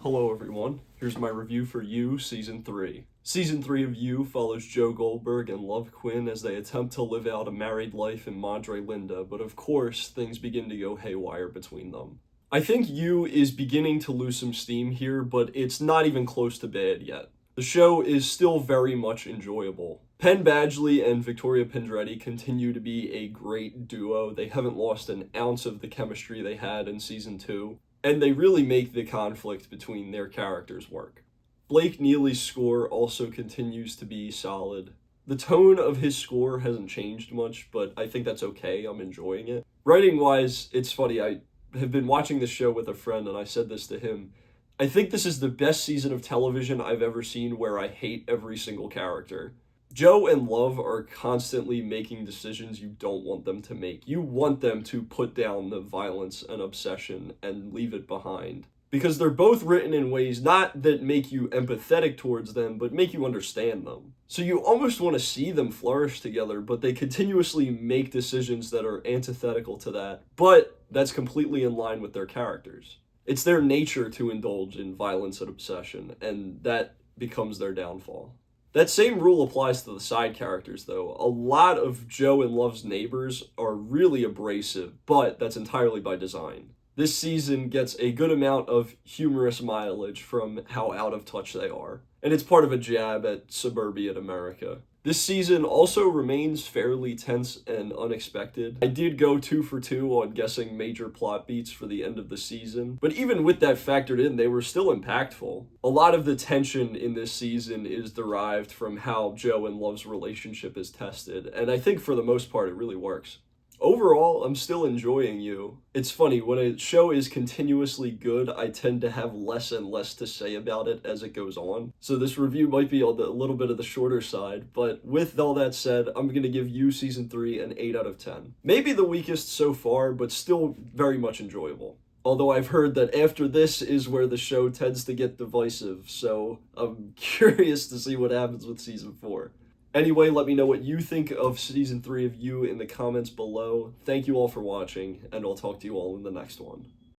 Hello everyone, here's my review for You Season 3. Season 3 of You follows Joe Goldberg and Love Quinn as they attempt to live out a married life in Madre Linda, but of course, things begin to go haywire between them. I think You is beginning to lose some steam here, but it's not even close to bad yet. The show is still very much enjoyable. Penn Badgley and Victoria Pedretti continue to be a great duo. They haven't lost an ounce of the chemistry they had in Season 2. And they really make the conflict between their characters work. Blake Neely's score also continues to be solid. The tone of his score hasn't changed much, but I think that's okay. I'm enjoying it. Writing-wise, it's funny. I have been watching this show with a friend, and I said this to him. I think this is the best season of television I've ever seen where I hate every single character. Joe and Love are constantly making decisions you don't want them to make. You want them to put down the violence and obsession and leave it behind. Because they're both written in ways not that make you empathetic towards them, but make you understand them. So you almost want to see them flourish together, but they continuously make decisions that are antithetical to that. But that's completely in line with their characters. It's their nature to indulge in violence and obsession, and that becomes their downfall. That same rule applies to the side characters, though. A lot of Joe and Love's neighbors are really abrasive, but that's entirely by design. This season gets a good amount of humorous mileage from how out of touch they are, and it's part of a jab at suburban America. This season also remains fairly tense and unexpected. I did go 2 for 2 on guessing major plot beats for the end of the season, but even with that factored in, they were still impactful. A lot of the tension in this season is derived from how Joe and Love's relationship is tested, and I think for the most part it really works. Overall, I'm still enjoying You. It's funny, when a show is continuously good, I tend to have less and less to say about it as it goes on. So this review might be on a little bit of the shorter side, but with all that said, I'm going to give You Season 3 an 8 out of 10. Maybe the weakest so far, but still very much enjoyable. Although I've heard that after this is where the show tends to get divisive, so I'm curious to see what happens with Season 4. Anyway, let me know what you think of Season 3 of You in the comments below. Thank you all for watching, and I'll talk to you all in the next one.